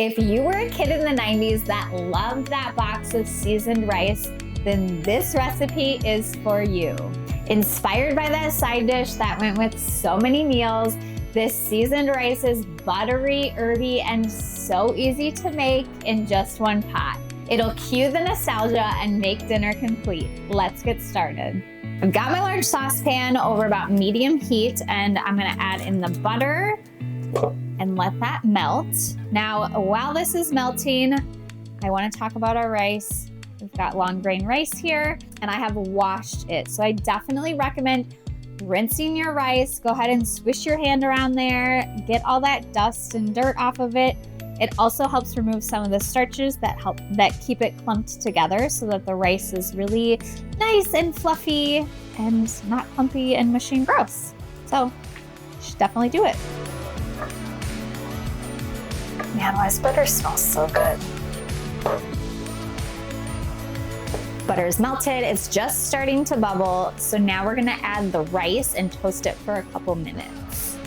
If you were a kid in the 90s that loved that box of seasoned rice, then this recipe is for you. Inspired by that side dish that went with so many meals, this seasoned rice is buttery, herby, and so easy to make in just one pot. It'll cue the nostalgia and make dinner complete. Let's get started. I've got my large saucepan over about medium heat, and I'm gonna add in the butter and let that melt. Now, while this is melting, I wanna talk about our rice. We've got long grain rice here, and I have washed it. So I definitely recommend rinsing your rice. Go ahead and swish your hand around there, get all that dust and dirt off of it. It also helps remove some of the starches that keep it clumped together so that the rice is really nice and fluffy and not clumpy and mushy and gross. So you should definitely do it. Man, why does butter smell so good? Butter is melted, it's just starting to bubble. So now we're gonna add the rice and toast it for a couple minutes.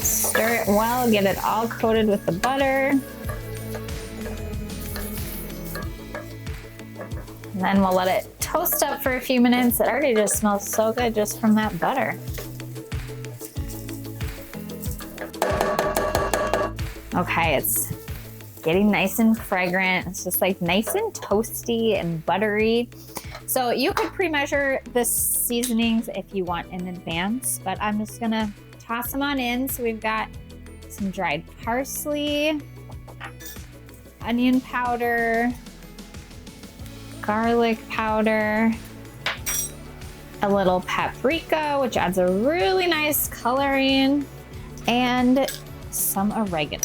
Stir it well, get it all coated with the butter. And then we'll let it toast up for a few minutes. It already just smells so good just from that butter. Okay, it's getting nice and fragrant. It's just like nice and toasty and buttery. So you could pre-measure the seasonings if you want in advance, but I'm just gonna toss them on in. So we've got some dried parsley, onion powder, garlic powder, a little paprika, which adds a really nice coloring, and some oregano.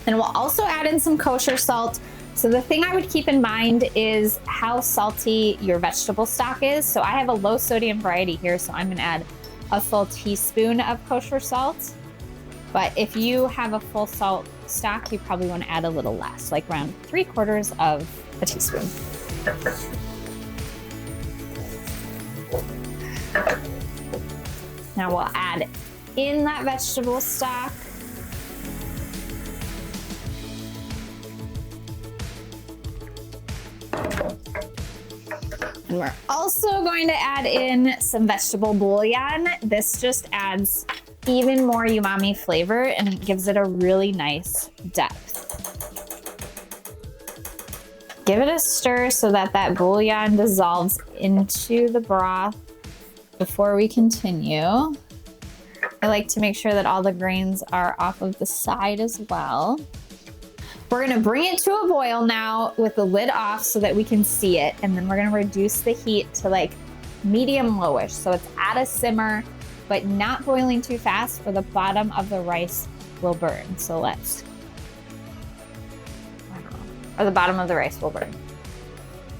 Then we'll also add in some kosher salt. So the thing I would keep in mind is how salty your vegetable stock is. So I have a low sodium variety here, so I'm gonna add a full teaspoon of kosher salt. But if you have a full salt stock, you probably wanna add a little less, like around 3/4 of a teaspoon. Now we'll add in that vegetable stock. And we're also going to add in some vegetable bouillon. This just adds even more umami flavor and it gives it a really nice depth. Give it a stir so that that bouillon dissolves into the broth before we continue. I like to make sure that all the grains are off of the side as well. We're gonna bring it to a boil now with the lid off so that we can see it. And then we're gonna reduce the heat to like medium lowish. So it's at a simmer, but not boiling too fast or the bottom of the rice will burn. So or the bottom of the rice will burn,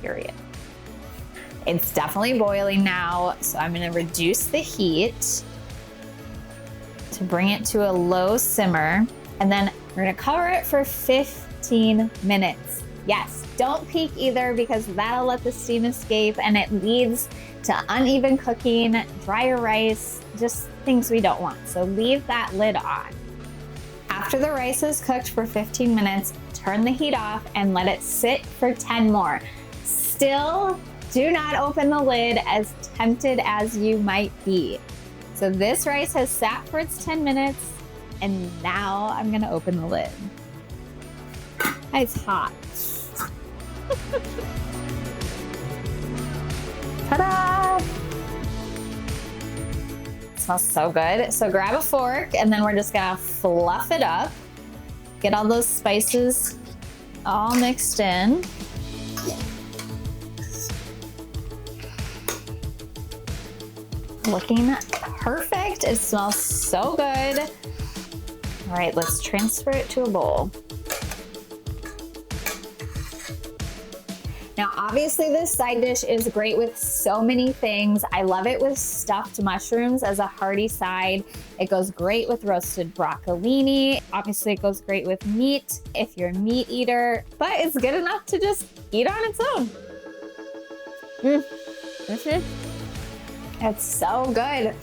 period. It's definitely boiling now. So I'm gonna reduce the heat to bring it to a low simmer. And then we're gonna cover it for 15 minutes. Yes, don't peek either because that'll let the steam escape and it leads to uneven cooking, drier rice, just things we don't want. So leave that lid on. After the rice is cooked for 15 minutes, turn the heat off and let it sit for 10 more. Still, do not open the lid as tempted as you might be. So this rice has sat for its 10 minutes. And now I'm gonna open the lid. It's hot. Ta-da! It smells so good. So grab a fork and then we're just gonna fluff it up. Get all those spices all mixed in. Looking perfect. It smells so good. All right, let's transfer it to a bowl. Now, obviously this side dish is great with so many things. I love it with stuffed mushrooms as a hearty side. It goes great with roasted broccolini. Obviously it goes great with meat if you're a meat eater, but it's good enough to just eat on its own. It's so good.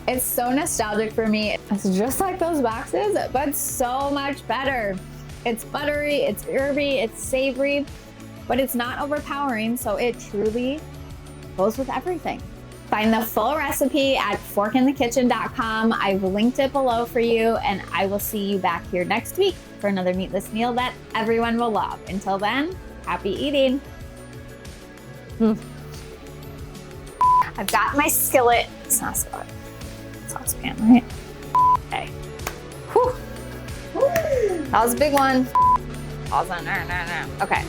It's so nostalgic for me. It's just like those boxes, but so much better. It's buttery, it's herby, it's savory, but it's not overpowering, so it truly goes with everything. Find the full recipe at forkinthekitchen.com. I've linked it below for you, and I will see you back here next week for another meatless meal that everyone will love. Until then, happy eating. I've got my skillet. It's not a skillet. Saucepan, right? Okay. Whew. That was a big one. Pause on. Okay.